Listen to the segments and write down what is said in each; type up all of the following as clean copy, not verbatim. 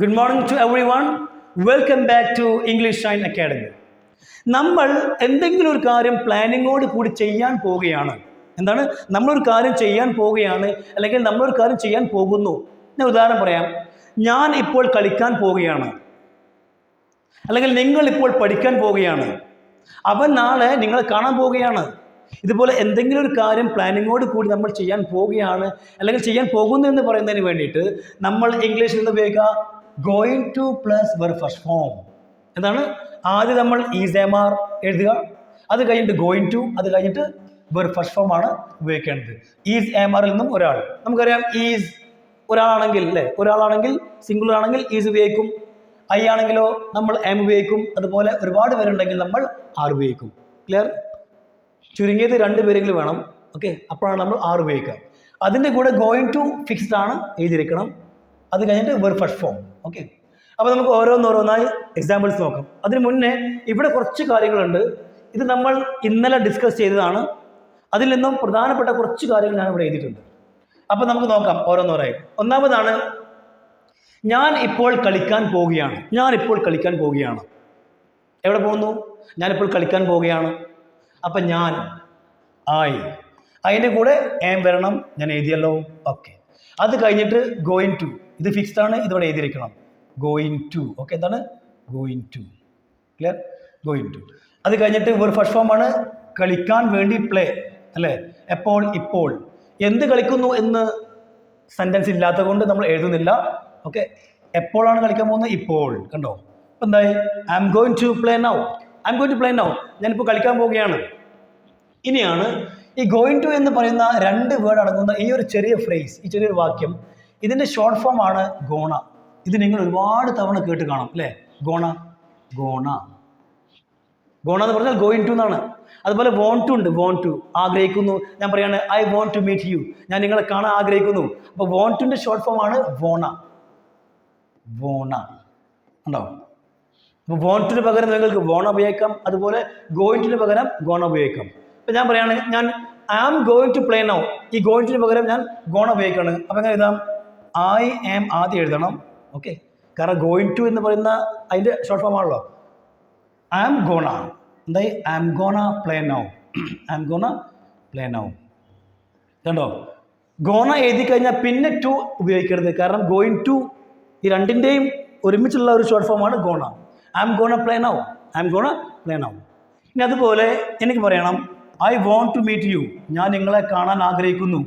Good morning to everyone. Welcome back to English Shine Academy. നമ്മൾ എന്തെങ്കിലും ഒരു കാര്യം പ്ലാനിങ്ങോട് കൂടി ചെയ്യാൻ പോവുകയാണ്. എന്താണ്? നമ്മളൊരു കാര്യം ചെയ്യാൻ പോവുകയാണ്, അല്ലെങ്കിൽ നമ്മളൊരു കാര്യം ചെയ്യാൻ പോകുന്നു. ഞാൻ ഉദാഹരണം പറയാം. ഞാൻ ഇപ്പോൾ കളിക്കാൻ പോവുകയാണ്, അല്ലെങ്കിൽ നിങ്ങൾ ഇപ്പോൾ പഠിക്കാൻ പോവുകയാണ്, അവൻ നാളെ നിങ്ങളെ കാണാൻ പോവുകയാണ്. ഇതുപോലെ എന്തെങ്കിലും ഒരു കാര്യം പ്ലാനിങ്ങോട് കൂടി നമ്മൾ ചെയ്യാൻ പോവുകയാണ്, അല്ലെങ്കിൽ ചെയ്യാൻ പോകുന്നു എന്ന് പറയുന്നതിന് വേണ്ടിയിട്ട് നമ്മൾ ഇംഗ്ലീഷിൽ നിന്ന് ഉപയോഗിക്കുക going two plus verb first form. എന്താണ്? ആദ്യം നമ്മൾ ഈസ് എം ആർ എഴുതുക, അത് കഴിഞ്ഞിട്ട് ഗോയിങ് ടു, അത് കഴിഞ്ഞിട്ട് വെർബ് ഫസ്റ്റ് ഫോം ആണ് ഉപയോഗിക്കേണ്ടത്. ഈസ് എം ആറിൽ നിന്നും ഒരാൾ, നമുക്കറിയാം ഈസ് ഒരാളാണെങ്കിൽ അല്ലേ, ഒരാളാണെങ്കിൽ സിംഗുലർ ആണെങ്കിൽ ഈസ് ഉപയോഗിക്കും. ഐ ആണെങ്കിലോ നമ്മൾ എം ഉപയോഗിക്കും. അതുപോലെ ഒരുപാട് പേരുണ്ടെങ്കിൽ നമ്മൾ ആർ ഉപയോഗിക്കും. ക്ലിയർ? ചുരുങ്ങിയത് 2 പേരെങ്കിലും വേണം. ഓക്കെ, അപ്പോഴാണ് നമ്മൾ ആർ ഉപയോഗിക്കുക. അതിൻ്റെ കൂടെ ഗോയിങ് ടു ഫിക്സ്ഡ് ആണ് എഴുതിയിരിക്കണം, അത് കഴിഞ്ഞിട്ട് വെർബ് ഫസ്റ്റ് ഫോം. ഓക്കെ, അപ്പോൾ നമുക്ക് ഓരോന്നോരോന്നായി എക്സാമ്പിൾസ് നോക്കാം. അതിന് മുന്നേ ഇവിടെ കുറച്ച് കാര്യങ്ങളുണ്ട്. ഇത് നമ്മൾ ഇന്നലെ ഡിസ്കസ് ചെയ്തതാണ്. അതിൽ നിന്നും പ്രധാനപ്പെട്ട കുറച്ച് കാര്യങ്ങൾ ഞാൻ ഇവിടെ എഴുതിയിട്ടുണ്ട്. അപ്പോൾ നമുക്ക് നോക്കാം ഓരോന്നോരായി. ഒന്നാമതാണ് ഞാൻ ഇപ്പോൾ കളിക്കാൻ പോവുകയാണ്. ഞാൻ ഇപ്പോൾ കളിക്കാൻ പോവുകയാണ്. എവിടെ പോകുന്നു? ഞാനിപ്പോൾ കളിക്കാൻ പോവുകയാണ്. അപ്പം ഞാൻ ആയി, അതിൻ്റെ കൂടെ എം വരണം, ഞാൻ എഴുതിയല്ലോ. ഓക്കെ, അത് കഴിഞ്ഞിട്ട് ഗോയിങ് ടു, ഇത് ഫിക്സ്ഡ് ആണ്, ഇതിവിടെ എഴുതിയിരിക്കണം ഗോയിങ് ടു. ഓക്കെ, എന്താണ്? Going to. Clear? Going to. അത് കഴിഞ്ഞിട്ട് വെർബ് ഫസ്റ്റ് ഫോം ആണ്, കളിക്കാൻ വേണ്ടി പ്ലേ അല്ലേ. എപ്പോൾ? ഇപ്പോൾ. എന്ത് കളിക്കുന്നു എന്ന് സെൻറ്റൻസ് ഇല്ലാത്ത കൊണ്ട് നമ്മൾ എഴുതുന്നില്ല. ഓക്കെ, എപ്പോഴാണ് കളിക്കാൻ പോകുന്നത്? ഇപ്പോൾ. കണ്ടോ? അപ്പം എന്തായി? I am going to play now. I am going to play now. ഞാനിപ്പോൾ കളിക്കാൻ പോവുകയാണ്. ഇനിയാണ് ഈ ഗോയിങ് ടു എന്ന് പറയുന്ന 2 വേർഡ് അടങ്ങുന്ന ഈ ഒരു ചെറിയ ഫ്രേസ്, ഈ ചെറിയൊരു വാക്യം, ഇതിൻ്റെ ഷോർട്ട് ഫോം ആണ് ഗോണ. ഇത് നിങ്ങൾ ഒരുപാട് തവണ കേട്ട് കാണാം അല്ലേ? ഗോണ, ഗോണ, ഗോണ എന്ന് പറഞ്ഞാൽ ഗോയിങ് ടു എന്നാണ്. അതുപോലെ വോണ്ട് ടു ഉണ്ട്. വോണ്ട് ടു, ആഗ്രഹിക്കുന്നു. ഞാൻ പറയാണ് I want to meet you, ഞാൻ നിങ്ങളെ കാണാൻ ആഗ്രഹിക്കുന്നു. അപ്പോൾ വോണ്ട് ടുൻ്റെ ഷോർട്ട് ഫോം ആണ് വോണ. വോണ ഉണ്ടോ? അപ്പോൾ വോണ്ട് ടുന് പകരം നിങ്ങൾക്ക് വോണ ഉപയോഗിക്കാം, അതുപോലെ ഗോയിങ് ടുന് പകരം ഗോണ ഉപയോഗിക്കാം. ഇപ്പം ഞാൻ പറയാണ് ഞാൻ I am going to play now, ഈ ഗോയിങ് ടുന് പകരം ഞാൻ ഗോണ ഉപയോഗിക്കുകയാണ്. അപ്പം എങ്ങനെ എഴുതാം? ഐ ആം ആദ്യം എഴുതണം. ഓക്കെ, കാരണം ഗോയിങ് ടു എന്ന് പറയുന്ന അതിൻ്റെ ഷോർട്ട് ഫോം ആണല്ലോ. ഐ ആം ഗോണ, എന്തായി? I am gonna play now. I am gonna play now. കണ്ടോ? ഗോണ എഴുതി കഴിഞ്ഞാൽ പിന്നെ ടു ഉപയോഗിക്കരുത്, കാരണം ഗോയിങ് ടു ഈ രണ്ടിൻ്റെയും ഒരുമിച്ചുള്ള ഒരു ഷോർട്ട് ഫോമാണ് gonna. I am gonna play now, I am gonna play now. ഇനി അതുപോലെ എനിക്ക് പറയണം I want to meet you, ഞാൻ നിങ്ങളെ കാണാൻ ആഗ്രഹിക്കുന്നു.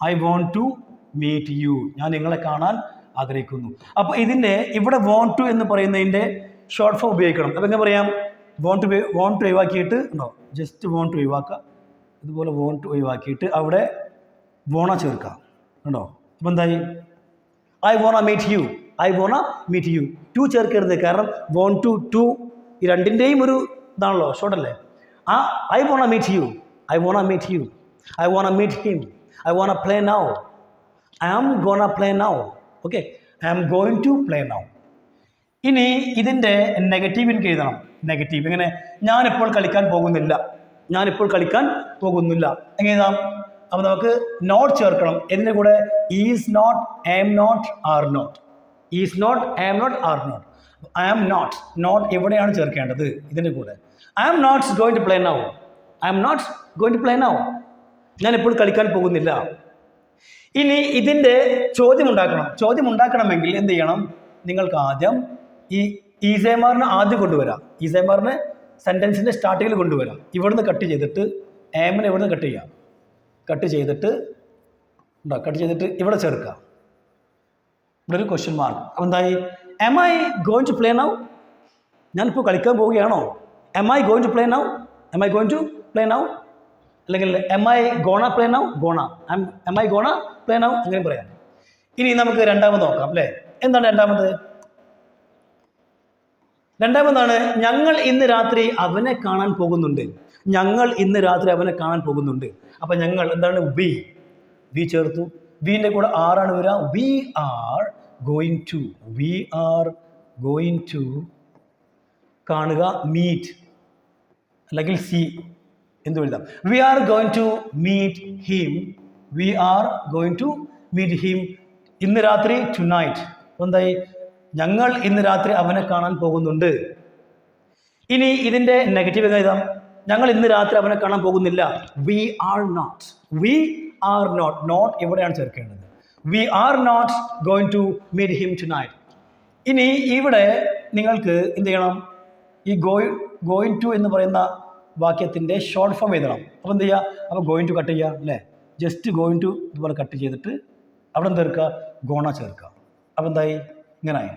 I want to meet you, ഞാൻ നിങ്ങളെ കാണാൻ ആഗ്രഹിക്കുന്നു. അപ്പോൾ ഇതിൻ്റെ ഇവിടെ വോണ്ട് ടു എന്ന് പറയുന്നതിൻ്റെ ഷോർട്ട് ഫോം ഉപയോഗിക്കണം. അപ്പോൾ എങ്ങനെ പറയാം? വോണ്ട് ടു ഒഴിവാക്കിയിട്ട് ഉണ്ടോ, ജസ്റ്റ് വോണ്ട് ടു ഒഴിവാക്കുക. ഇതുപോലെ വോണ്ട് ടു ഒഴിവാക്കിയിട്ട് അവിടെ വോണ ചേർക്കാം. ഉണ്ടോ? അപ്പോൾ എന്തായി? I wanna meet you, I wanna meet you. To ചേർക്കരുത്, കാരണം വോണ്ട് ടു ടു ഈ രണ്ടിൻ്റെയും ഒരു ഇതാണല്ലോ, ഷോർട്ടല്ലേ. ആ I wanna meet you, I wanna meet you, I wanna meet him, I wanna play now, I am gonna play now. Okay, I am going to play now. ഇനി ഇതിൻ്റെ negative എനിക്ക് എഴുതണം. നെഗറ്റീവ് എങ്ങനെ? ഞാനിപ്പോൾ കളിക്കാൻ പോകുന്നില്ല, ഞാനിപ്പോൾ കളിക്കാൻ പോകുന്നില്ല. എങ്ങനെ എഴുതാം? അപ്പോൾ നമുക്ക് നോട്ട് ചേർക്കണം. ഇതിൻ്റെ കൂടെ is not, am not, are not. Is not, am not, are not. I am not, not എവിടെയാണ് ചേർക്കേണ്ടത്? ഇതിൻ്റെ കൂടെ I am not going to play now, I am not going to play now. ഞാനിപ്പോൾ കളിക്കാൻ പോകുന്നില്ല. ഇനി ഇതിൻ്റെ ചോദ്യം ഉണ്ടാക്കണം. ചോദ്യം ഉണ്ടാക്കണമെങ്കിൽ എന്ത് ചെയ്യണം? നിങ്ങൾക്ക് ആദ്യം ഈ ഈസേമാറിനെ ആദ്യം കൊണ്ടുവരാം. ഈസേമാറിനെ സെൻറ്റൻസിൻ്റെ സ്റ്റാർട്ടിങ്ങിൽ കൊണ്ടുവരാം. ഇവിടുന്ന് കട്ട് ചെയ്തിട്ട് ആമിനെ ഇവിടുന്ന് കട്ട് ചെയ്യാം. കട്ട് ചെയ്തിട്ട് ഇവിടെ ചേർക്കാം. ഇവിടെ ഒരു ക്വസ്റ്റ്യൻ മാർക്ക്. അപ്പോൾ എന്തായി? Am I going to play now, ഞാനിപ്പോൾ കളിക്കാൻ പോവുകയാണോ? Am I going to play now, am I going to play now. അല്ലെങ്കിൽ am I gonna play now, gonna, am I gonna play now, അങ്ങനെ പറയാം. ഇനി നമുക്ക് രണ്ടാമത് നോക്കാം അല്ലേ. എന്താണ് രണ്ടാമത്? രണ്ടാമതാണ് ഞങ്ങൾ ഇന്ന് രാത്രി അവനെ കാണാൻ പോകുന്നുണ്ട്. ഞങ്ങൾ ഇന്ന് രാത്രി അവനെ കാണാൻ പോകുന്നുണ്ട്. അപ്പം ഞങ്ങൾ എന്താണ്? വി ചേർത്തു. വിൻ്റെ കൂടെ ആറാണ് വരിക. We are going to, we are going to കാണുക, മീറ്റ് അല്ലെങ്കിൽ സി എന്ത് എഴുതാം? We are going to meet him, we are going to meet him. ഇന്ന് രാത്രി ടു നൈറ്റ്. എന്തായി? ഞങ്ങൾ ഇന്ന് രാത്രി അവനെ കാണാൻ പോകുന്നുണ്ട്. ഇനി ഇതിൻ്റെ നെഗറ്റീവ് എഴുതാം. ഞങ്ങൾ ഇന്ന് രാത്രി അവനെ കാണാൻ പോകുന്നില്ല. We are not. We are not. Not ഇവിടെയാണ് ചേർക്കേണ്ടത്. We are not going to meet him tonight. ഇനി ഇവിടെ നിങ്ങൾക്ക് എന്ത് ചെയ്യണം? ഈ ഗോയിങ് ടു എന്ന് പറയുന്ന വാക്യത്തിൻ്റെ ഷോർട്ട് ഫോം എഴുതണം. അപ്പോൾ എന്ത് ചെയ്യുക? അപ്പോൾ ഗോയിങ് ടു കട്ട് ചെയ്യുക അല്ലേ? ജസ്റ്റ് ഗോയിങ് ടു ഇതുപോലെ കട്ട് ചെയ്തിട്ട് അവിടെ എന്ത് ചേർക്കുക? ഗോണ ചേർക്കുക. അപ്പോൾ എന്തായി? ഇങ്ങനായി.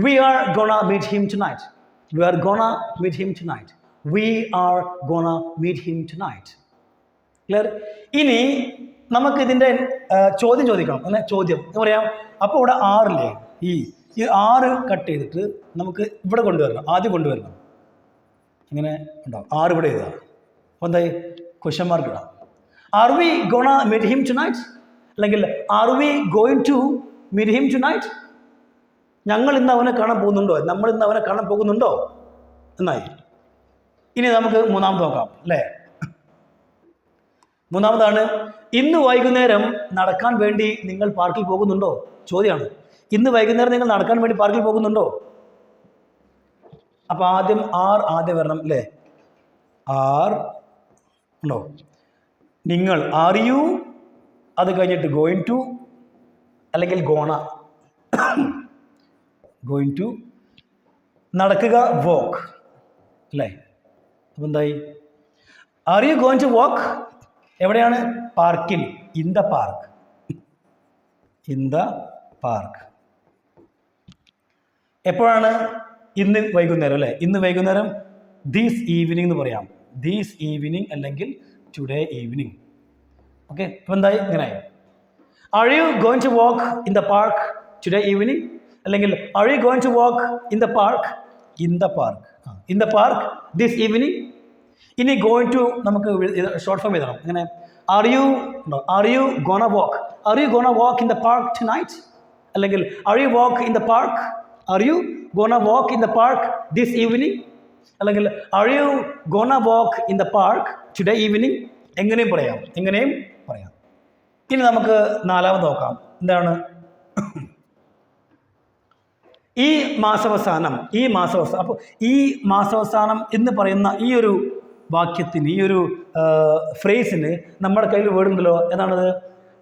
We are gonna meet him tonight. We are gonna meet him tonight. We are gonna meet him tonight. Clear? ഇനി നമുക്ക് ഇതിൻ്റെ ചോദ്യം ചോദിക്കണം. അങ്ങനെ ചോദ്യം എന്ന് പറയാം. അപ്പോൾ ഇവിടെ ആറില്ലേ? ഈ 6 കട്ട് ചെയ്തിട്ട് നമുക്ക് ഇവിടെ കൊണ്ടുവരണം. ആദ്യം കൊണ്ടുവരണം. ഇങ്ങനെ ഉണ്ടാവും. 6 ഇവിടെ എഴുതാം. അപ്പോൾ എന്തായി? ക്വസ്റ്റ്യൻ മാർക്ക് ഇടാം. Are we gonna meet him tonight? അല്ലെങ്കിൽ are we going to meet him tonight? ഞങ്ങൾ ഇന്ന് അവനെ കാണാൻ പോകുന്നുണ്ടോ? നമ്മൾ ഇന്ന് അവനെ കാണാൻ പോകുന്നുണ്ടോ എന്നായി. ഇനി നമുക്ക് മൂന്നാമത് നോക്കാം അല്ലേ? മൂന്നാമതാണ്, ഇന്ന് വൈകുന്നേരം നടക്കാൻ വേണ്ടി നിങ്ങൾ പാർക്കിൽ പോകുന്നുണ്ടോ? ചോദ്യമാണ്. ഇന്ന് വൈകുന്നേരം നിങ്ങൾ നടക്കാൻ വേണ്ടി പാർക്കിൽ പോകുന്നുണ്ടോ? അപ്പൊ ആദ്യം ആദ്യം വരണം അല്ലേ? ആർ ഉണ്ടോ? നിങ്ങൾ ആർ യു, അത് കഴിഞ്ഞിട്ട് ഗോയിങ് ടു അല്ലെങ്കിൽ ഗോണ. ഗോയിങ് ടു നടക്കുക, വോക്ക് അല്ലേ? അപ്പം എന്തായി? Are you going to walk? എവിടെയാണ്? പാർക്കിൽ. In the park. In the park. എപ്പോഴാണ്? ഇന്ന് വൈകുന്നേരം അല്ലേ? ഇന്ന് വൈകുന്നേരം. ദീസ് ഈവനിങ് എന്ന് പറയാം. ദീസ് ഈവനിങ് അല്ലെങ്കിൽ ടുഡേ ഈവനിങ്. ഓക്കെ, അപ്പം എന്തായി? ഇങ്ങനെയായി. Are you going to walk in the park today evening? അല്ലെങ്കിൽ are you going to walk in the park? In the park. In the park this evening. ഇനി going to നമുക്ക് short form എഴുതണം. ഇങ്ങനെ are you gonna walk? Are you gonna walk in the park tonight? അല്ലെങ്കിൽ are you walk in the park? Are you gonna walk in the park this evening? അല്ലെങ്കിൽ are you gonna walk in the park today evening? എങ്ങനെയും പറയാം. ഇനി നമുക്ക് നാലാമത് നോക്കാം. എന്താണ്? ഈ മാസാവസാനം. അപ്പോൾ ഈ മാസാവസാനം എന്ന് പറയുന്ന ഈ ഒരു വാക്യത്തിന്, ഈ ഒരു ഫ്രേസിന് നമ്മുടെ കയ്യിൽ വേർഡുണ്ടല്ലോ. ഏതാണത്?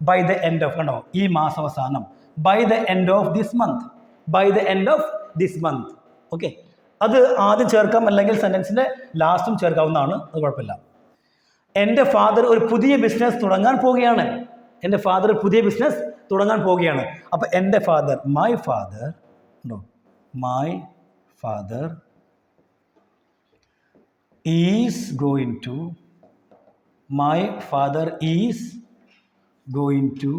By the end of. കണ്ടോ? ഈ മാസാവസാനം. By the end of this month. By the end of this month. Okay, അത് ആദ്യം ചേർക്കാം, അല്ലെങ്കിൽ സെൻറ്റൻസിൻ്റെ ലാസ്റ്റും ചേർക്കാവുന്നതാണ്. അത് കുഴപ്പമില്ല. എൻ്റെ ഫാദർ ഒരു പുതിയ ബിസിനസ് തുടങ്ങാൻ പോവുകയാണ്. എൻ്റെ ഫാദർ പുതിയ ബിസിനസ് തുടങ്ങാൻ പോവുകയാണ്. അപ്പോൾ എൻ്റെ ഫാദർ, മൈ ഫാദർ ഉണ്ടോ? My father is going to. My father is going to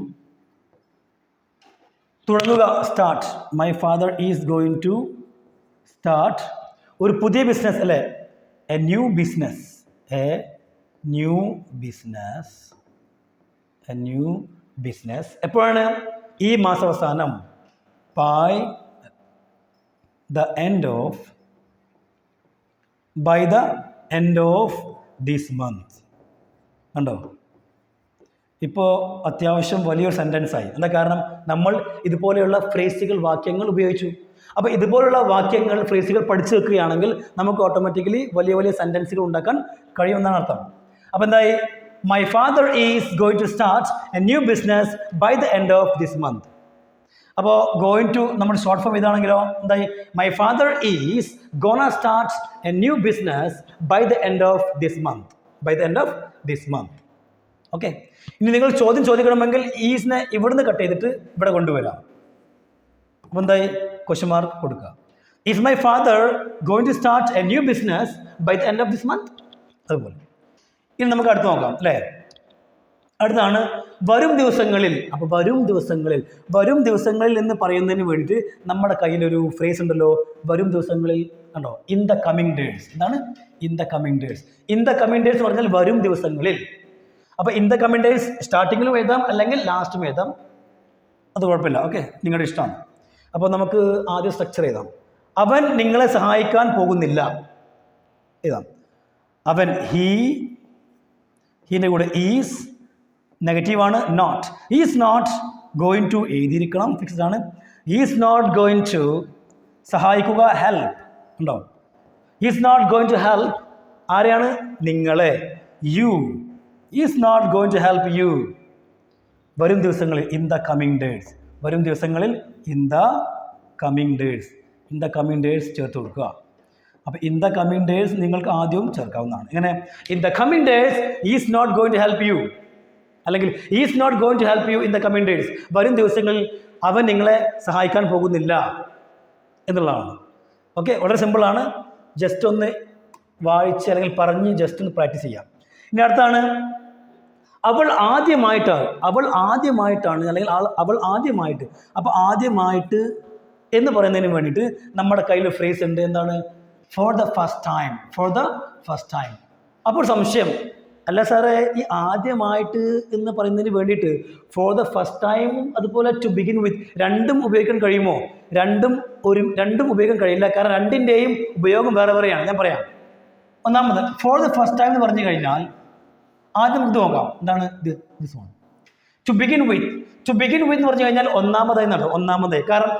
തുടങ്ങുക, start. My father is going to start ഒരു പുതിയ ബിസിനസ് അല്ലേ? A new business. A new business. A new business. എപ്പോഴാണ്? ഈ മാസാവസാനം. By the end of. By the end of this month. കണ്ടോ? ഇപ്പോൾ അത്യാവശ്യം വലിയൊരു സെൻറ്റൻസായി. എന്താ കാരണം? നമ്മൾ ഇതുപോലെയുള്ള ഫ്രേസുകൾ, വാക്യങ്ങൾ ഉപയോഗിച്ചു. അപ്പോൾ ഇതുപോലുള്ള വാക്യങ്ങൾ, ഫ്രേസുകൾ പഠിച്ചു വെക്കുകയാണെങ്കിൽ നമുക്ക് ഓട്ടോമാറ്റിക്കലി വലിയ വലിയ സെൻറ്റൻസുകൾ ഉണ്ടാക്കാൻ കഴിയുമെന്നാണ് അർത്ഥം. അപ്പോൾ എന്തായി? My father is going to start a new business by the end of this month. അപ്പോൾ ഗോയിങ് ടു നമ്മുടെ ഷോർട്ട് ഫോം ഇതാണെങ്കിലോ എന്തായി? My father is gonna start a new business by the end of this month. By the end of this month. Okay, ഇനി നിങ്ങൾ ചോദ്യം ചോദിക്കണമെങ്കിൽ ഈസിനെ ഇവിടുന്ന് cut ചെയ്തിട്ട് ഇവിടെ കൊണ്ടുവരാം. അപ്പോൾ എന്തായി? ക്വസ്റ്റ്യൻ മാർക്ക് കൊടുക്കുക. Is my father going to start a new business by the end of this month? അതുപോലെ. ഇനി നമുക്ക് അടുത്ത് നോക്കാം അല്ലേ? അടുത്താണ് വരും ദിവസങ്ങളിൽ. അപ്പോൾ വരും ദിവസങ്ങളിൽ എന്ന് പറയുന്നതിന് വേണ്ടിയിട്ട് നമ്മുടെ കയ്യിലൊരു ഫ്രേസ് ഉണ്ടല്ലോ. വരും ദിവസങ്ങളിൽ. കണ്ടോ? In the coming days. എന്താണ്? In the coming days. In the coming days എന്ന് പറഞ്ഞാൽ വരും ദിവസങ്ങളിൽ. അപ്പോൾ ഇൻ ദ കമ്മിങ് ഡേയ്സ് സ്റ്റാർട്ടിങ്ങിലും എഴുതാം, അല്ലെങ്കിൽ ലാസ്റ്റും എഴുതാം. അത് കുഴപ്പമില്ല. ഓക്കെ, നിങ്ങളുടെ ഇഷ്ടമാണ്. അപ്പോൾ നമുക്ക് ആദ്യം സ്ട്രക്ചർ എഴുതാം. അവൻ നിങ്ങളെ സഹായിക്കാൻ പോകുന്നില്ല എഴുതാം. അവൻ, ഹീൻ്റെ കൂടെ ഈസ്, നെഗറ്റീവാണ് not. Is not going to എഴുതിയിരിക്കണം, ഫിക്സ്ഡ് ആണ്. ഈസ് നോട്ട് ഗോയിങ് ടു സഹായിക്കുക, ഹെൽപ്പ് ഉണ്ടോ? Is not going to help ആരെയാണ്? നിങ്ങളെ. You is not going to help you. വരും ദിവസങ്ങളിൽ, ഇൻ ദ കമ്മിങ് ഡേയ്സ്. വരും ദിവസങ്ങളിൽ, in the coming days. In the coming days ചേർത്ത് കൊടുക്കുക. അപ്പോൾ ഇൻ ദ കമ്മിങ് ഡേയ്സ് നിങ്ങൾക്ക് ആദ്യവും ചേർക്കാവുന്നതാണ്. ഇങ്ങനെ in the coming days is not going to help you, അല്ലെങ്കിൽ is not going to help you in the coming days. വരും ദിവസങ്ങളിൽ അവൻ നിങ്ങളെ സഹായിക്കാൻ പോകുന്നില്ല എന്നുള്ളതാണ്. ഓക്കെ, വളരെ സിമ്പിളാണ്. ജസ്റ്റ് ഒന്ന് വായിച്ച് അല്ലെങ്കിൽ പറഞ്ഞ് ജസ്റ്റ് ഒന്ന് പ്രാക്ടീസ് ചെയ്യാം. ഇനി അടുത്താണ് അവൾ ആദ്യമായിട്ടാണ് അല്ലെങ്കിൽ അവൾ ആദ്യമായിട്ട്. അപ്പോൾ ആദ്യമായിട്ട് എന്ന് പറയുന്നതിന് വേണ്ടിയിട്ട് നമ്മുടെ കയ്യിൽ ഫ്രേസ് ഉണ്ട്. എന്താണ്? Four the first time. Four the first time. അപ്പോൾ സംശയം, അല്ല സാറേ ഈ ആദ്യമായിട്ട് എന്ന് പറയുന്നതിന് വേണ്ടിയിട്ട് ഫോർ ദ ഫസ്റ്റ് ടൈമും അതുപോലെ ടു ബിഗിൻ വിത്ത് രണ്ടും ഉപയോഗിക്കാൻ കഴിയുമോ? രണ്ടും ഉപയോഗിക്കാൻ കഴിയില്ല. കാരണം രണ്ടിൻ്റെയും ഉപയോഗം വേറെ വേറെയാണ്. ഞാൻ പറയാം. ഒന്നാമത് ഫോർ ദ ഫസ്റ്റ് ടൈം എന്ന് പറഞ്ഞു കഴിഞ്ഞാൽ ആദ്യം നമുക്ക് നോക്കാം. എന്താണ് this one? To begin with. To begin with എന്ന് പറഞ്ഞു കഴിഞ്ഞാൽ ഒന്നാമതായി നടത്തും. ഒന്നാമതായി. കാരണം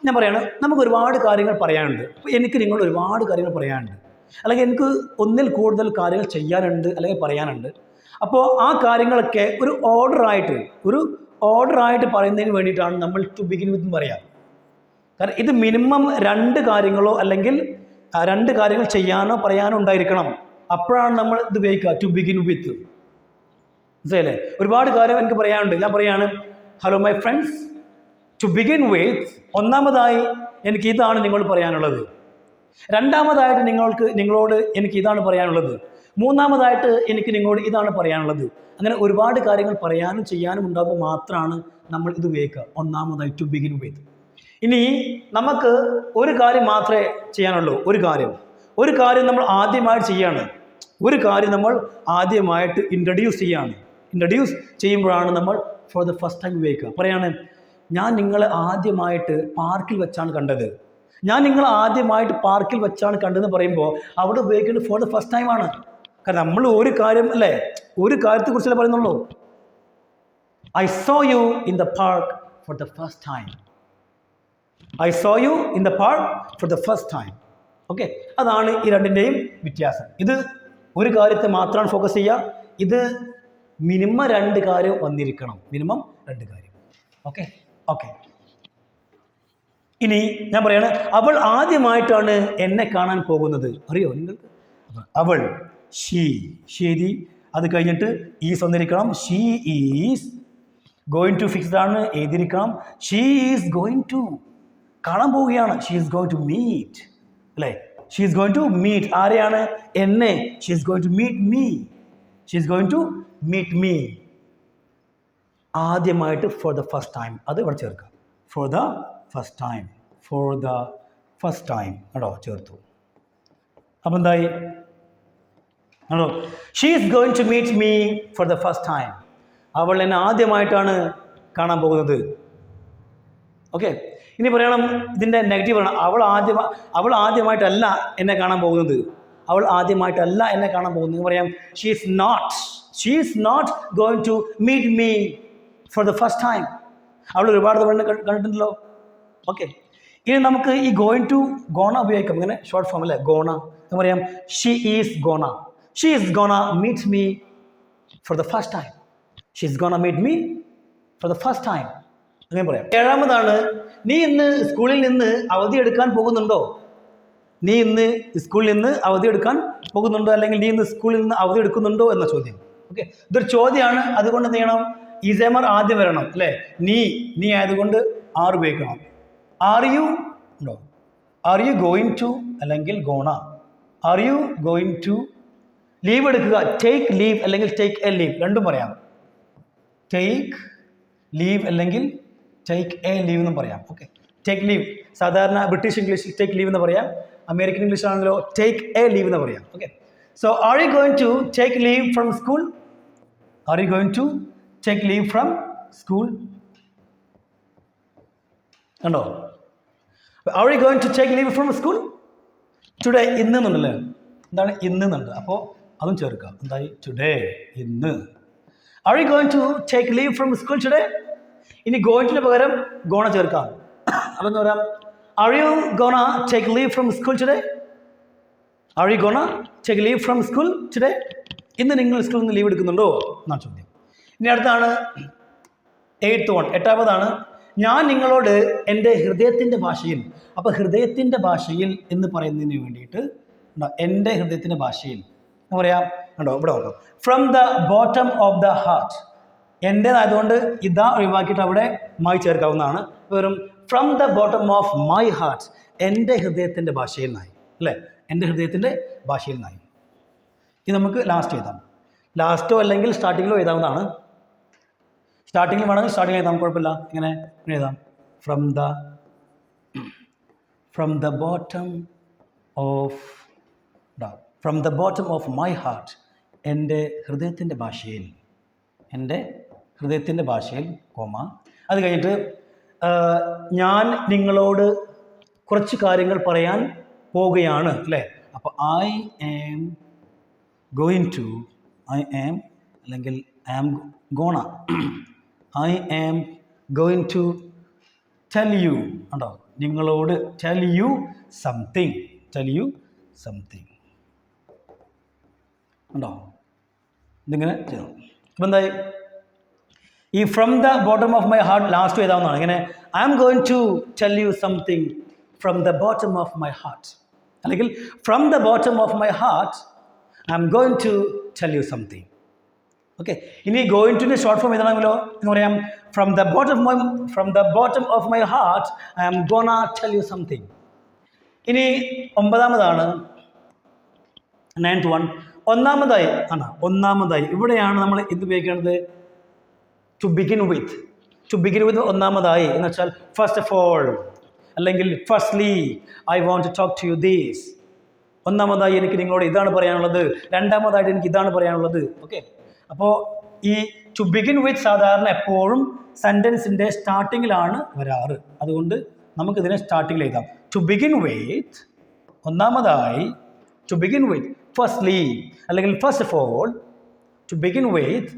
ഞാൻ പറയാണ്, നമുക്ക് ഒരുപാട് കാര്യങ്ങൾ പറയാനുണ്ട്. അപ്പോൾ എനിക്ക് നിങ്ങളോട് ഒരുപാട് കാര്യങ്ങൾ പറയാനുണ്ട്, അല്ലെങ്കിൽ എനിക്ക് ഒന്നിൽ കൂടുതൽ കാര്യങ്ങൾ ചെയ്യാനുണ്ട് അല്ലെങ്കിൽ പറയാനുണ്ട്. അപ്പോൾ ആ കാര്യങ്ങളൊക്കെ ഒരു ഓർഡറായിട്ട് പറയുന്നതിന് വേണ്ടിയിട്ടാണ് നമ്മൾ ടു ബിഗിൻ വിത്ത് എന്ന് പറയാം. കാരണം ഇത് മിനിമം 2 കാര്യങ്ങളോ അല്ലെങ്കിൽ 2 കാര്യങ്ങൾ ചെയ്യാനോ പറയാനോ ഉണ്ടായിരിക്കണം. അപ്പോഴാണ് നമ്മൾ ഇത് ഉപയോഗിക്കുക, ടു ബിഗിൻ വിത്ത്. മനസ്സിലല്ലേ? ഒരുപാട് കാര്യം എനിക്ക് പറയാനുണ്ട്. ഞാൻ പറയാണ്, hello my friends, to begin with ഒന്നാമതായി എനിക്ക് ഇതാണ് നിങ്ങളോട് പറയാനുള്ളത്. രണ്ടാമതായിട്ട് നിങ്ങളോട് എനിക്ക് ഇതാണ് പറയാനുള്ളത്. മൂന്നാമതായിട്ട് എനിക്ക് നിങ്ങളോട് ഇതാണ് പറയാനുള്ളത്. അങ്ങനെ ഒരുപാട് കാര്യങ്ങൾ പറയാനും ചെയ്യാനും ഉണ്ടാകുമ്പോൾ മാത്രമാണ് നമ്മൾ ഇത് ഉപയോഗിക്കുക. ഒന്നാമതായി ടു ബിഗിൻ വിത്ത്. ഇനി നമുക്ക് ഒരു കാര്യം മാത്രമേ ചെയ്യാനുള്ളൂ. ഒരു കാര്യം നമ്മൾ ആദ്യമായിട്ട് ചെയ്യാണ്. ഒരു കാര്യം നമ്മൾ ആദ്യമായിട്ട് ഇൻട്രൊഡ്യൂസ് ചെയ്യുമ്പോഴാണ് നമ്മൾ ഫോർ ദ ഫസ്റ്റ് ടൈം ഉപയോഗിക്കുക. പറയാണ്, ഞാൻ നിങ്ങളെ ആദ്യമായിട്ട് പാർക്കിൽ വെച്ചാണ് കണ്ടത്. കണ്ടതെന്ന് പറയുമ്പോൾ അവിടെ ഉപയോഗിക്കുന്നത് ഫോർ ദ ഫസ്റ്റ് ടൈം ആണ്. കാരണം നമ്മൾ ഒരു കാര്യത്തെക്കുറിച്ചല്ലേ പറയുന്നുള്ളൂ. I so you in the park four the first time. Okay, അതാണ് ഈ രണ്ടിൻ്റെയും വ്യത്യാസം. ഇത് ഒരു കാര്യത്തെ മാത്രമാണ് ഫോക്കസ് ചെയ്യുക. ഇത് മിനിമം 2 കാര്യം വന്നിരിക്കണം. ഓക്കെ. ഇനി ഞാൻ പറയാണ്, അവൾ ആദ്യമായിട്ടാണ് എന്നെ കാണാൻ പോകുന്നത്. അറിയോ നിങ്ങൾക്ക്? അവൾ, ശരി. അത് കഴിഞ്ഞിട്ട് ഈസ് വന്നിരിക്കണം. She is going to fixed ആണ്, എഴുതിയിരിക്കണം. ഷീ ഈസ് ഗോയിങ് ടു കാണാൻ പോവുകയാണ്. She is going to meet, അല്ലേ? She is going to meet ആരെയാണ്? എന്നെ. She is going to meet me. ആദ്യമായിട്ട് ഫോർ ദ ഫസ്റ്റ് ടൈം, അത് ഇവിടെ ചേർക്കുക. ഫോർ ദ ഫസ്റ്റ് ടൈം കേട്ടോ, ചേർത്തു. അപ്പം എന്തായി? ആണോ? She is going to meet me for the first time. അവൾ എന്നെ ആദ്യമായിട്ടാണ് കാണാൻ പോകുന്നത്. ഓക്കെ, ഇനി പറയണം, ഇതിൻ്റെ നെഗറ്റീവ് പറയണം. അവൾ ആദ്യമായിട്ടല്ല എന്നെ കാണാൻ പോകുന്നത്. പറയാം, she is not going to meet me for the first time. അവൾ ഒരുപാട് തവണ കണ്ടിട്ടുണ്ടല്ലോ. ഓക്കെ, ഇനി നമുക്ക് ഈ ഗോയിങ് ടു ഗോണ ഉപയോഗിക്കാം. ഇങ്ങനെ ഷോർട്ട് ഫോം അല്ലേ, ഗോണ എന്ന് പറയാം. She is gonna meet me for the first time. അങ്ങനെ പറയാം. 7ാമതാണ്, നീ ഇന്ന് സ്കൂളിൽ നിന്ന് അവധി എടുക്കാൻ പോകുന്നുണ്ടോ? അല്ലെങ്കിൽ നീ ഇന്ന് സ്കൂളിൽ നിന്ന് അവധി എടുക്കുന്നുണ്ടോ എന്ന ചോദ്യം. ഓക്കെ, ഇതൊരു ചോദ്യമാണ്. അതുകൊണ്ട് എന്ത് ചെയ്യണം? ഈസേമർ ആദ്യം വരണം, അല്ലേ? നീ ആയതുകൊണ്ട് ആർ ഉപയോഗിക്കണം. ആർ യു ഗോയിങ് ടു അല്ലെങ്കിൽ gonna. Are you going to leave എടുക്കുക. ടേക്ക് ലീവ് അല്ലെങ്കിൽ ടേക്ക് എ ലീവ്, രണ്ടും പറയാം. ടേക്ക് ലീവ് അല്ലെങ്കിൽ ടേക്ക് എ ലീവ് എന്നും പറയാം. ഓക്കെ, ടേക്ക് ലീവ് സാധാരണ ബ്രിട്ടീഷ് ഇംഗ്ലീഷിൽ ടേക്ക് ലീവ് എന്ന് പറയാം. അമേരിക്കൻ ഇംഗ്ലീഷ് ആണെങ്കിലോ ടേക്ക് എ ലീവ് എന്ന് പറയാം. Okay, so are you going to take leave from school? കണ്ടോ? Are you going to take leave from school today? ഇന്ന് എന്നുണ്ടല്ലേ? എന്താണ് ഇന്ന് എന്നുണ്ട്, അപ്പോൾ അതും ചേർക്കുക. എന്തായി? ടുഡേ, ഇന്ന്. Are you going to take leave from school today? ഇനി ഗോയിങ് ടുന് പകരം ഗോണ ചേർക്കാം. അപ്പം എന്താ പറയാം, are you gonna take leave from school today? Are you gonna take leave from school today? ഇന്ന് നിങ്ങൾ സ്കൂളിൽ നിന്ന് ലീവ് എടുക്കുന്നുണ്ടോ എന്നാണ് ചോദ്യം. ഇനി അടുത്താണ് 8th one, 8ാമതാണ്, ഞാൻ നിങ്ങളോട് എൻ്റെ ഹൃദയത്തിൻ്റെ ഭാഷയിൽ. അപ്പോൾ ഹൃദയത്തിൻ്റെ ഭാഷയിൽ എന്ന് പറയുന്നതിന് വേണ്ടിയിട്ട് എൻ്റെ ഹൃദയത്തിൻ്റെ ഭാഷയിൽ എന്താ പറയാം, കണ്ടോ ഇവിടെ നോക്കാം, from the bottom of the heart. എൻ്റേതായതുകൊണ്ട് ഇതാ ഒഴിവാക്കിയിട്ട് അവിടെ മായി ചേർക്കാവുന്നതാണ്. വെറും from the bottom of my heart, എൻ്റെ ഹൃദയത്തിൻ്റെ ഭാഷയിൽ നിന്നായി അല്ലേ, എൻ്റെ ഹൃദയത്തിൻ്റെ ഭാഷയിൽ നിന്നായി. ഇത് നമുക്ക് ലാസ്റ്റ് എഴുതാം. ലാസ്റ്റോ അല്ലെങ്കിൽ സ്റ്റാർട്ടിങ്ങിലോ എഴുതാവുന്നതാണ്. സ്റ്റാർട്ടിങ്ങിൽ വേണമെങ്കിൽ സ്റ്റാർട്ടിങ്ങിൽ എഴുതാം, കുഴപ്പമില്ല. ഇങ്ങനെ എഴുതാം, from the bottom of my heart, എൻ്റെ ഹൃദയത്തിൻ്റെ ഭാഷയിൽ, എൻ്റെ ഹൃദയത്തിൻ്റെ ഭാഷയിൽ, കോമ. അത് കഴിഞ്ഞിട്ട് ഞാൻ നിങ്ങളോട് കുറച്ച് കാര്യങ്ങൾ പറയാൻ പോവുകയാണ് അല്ലേ. അപ്പോൾ ഐ ആം അല്ലെങ്കിൽ I am gonna, I am going to tell you, ഉണ്ടോ, നിങ്ങളോട് ടെൽ യു സംതിങ് ഉണ്ടോ, ഇതിങ്ങനെ ചെയ്യണം. അപ്പം എന്തായി, ഈ from the bottom of my heart last എഴുതാവുന്നതാണ്. ഇങ്ങനെ I am going to tell you something from the bottom of my heart, അല്ലെങ്കിൽ from the bottom of my heart I am going to tell you something. Okay, ഇനി going ടുവിൻ്റെ short form എഴുതണമെങ്കിലോ എന്ന് പറയാം, from the bottom of my heart I am gonna tell you something. ഇനി 9ാമതാണ് 9th one. ഒന്നാമതായി ഇവിടെയാണ് നമ്മൾ ഇത് ഉപയോഗിക്കേണ്ടത്, ടു ബിഗിൻ വിത്ത്. ഒന്നാമതായി എന്ന് വെച്ചാൽ ഫസ്റ്റ് ഓഫ് ഓൾ, അല്ലെങ്കിൽ firstly I want to talk to you these. ഒന്നാമതായി എനിക്ക് നിങ്ങളോട് ഇതാണ് പറയാനുള്ളത്, രണ്ടാമതായിട്ട് എനിക്ക് ഇതാണ് പറയാനുള്ളത്. ഓക്കെ, അപ്പോൾ ഈ ടു ബിഗിൻ വിത്ത് സാധാരണ എപ്പോഴും സെൻറ്റൻസിൻ്റെ സ്റ്റാർട്ടിങ്ങിലാണ് വരാറ്. അതുകൊണ്ട് നമുക്കിതിനെ സ്റ്റാർട്ടിങ്ങിൽ എഴുതാം. ടു ബിഗിൻ വിത്ത്, ഒന്നാമതായി, ടു ബിഗിൻ വിത്ത്, ഫസ്റ്റ്ലി അല്ലെങ്കിൽ first of all, to begin with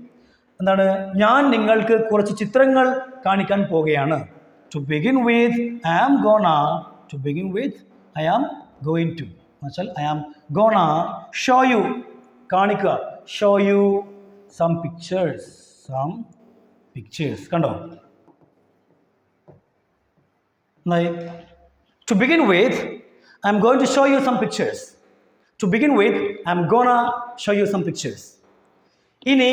എന്താണ്, ഞാൻ നിങ്ങൾക്ക് കുറച്ച് ചിത്രങ്ങൾ കാണിക്കാൻ പോവുകയാണ്. To begin with I am gonna, to begin with I am going to എന്ന് വെച്ചാൽ I am gonna show you, കാണിക്കുക, ഷോ യു സം പിക്ചേഴ്സ്, കണ്ടോ. To begin with I am going to show you some pictures. To begin with, I'm gonna show you some pictures. ഇനി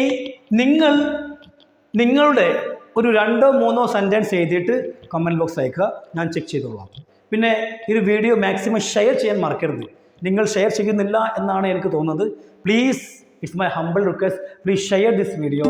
നിങ്ങളുടെ ഒരു 2-3 sentence എഴുതിയിട്ട് comment box അയക്കുക, ഞാൻ check ചെയ്തോളാം. പിന്നെ ഈ വീഡിയോ മാക്സിമം ഷെയർ ചെയ്യാൻ മറക്കരുത്. നിങ്ങൾ ഷെയർ ചെയ്യുന്നില്ല എന്നാണ് എനിക്ക് തോന്നുന്നത്. Please, it's my humble request, please share this video.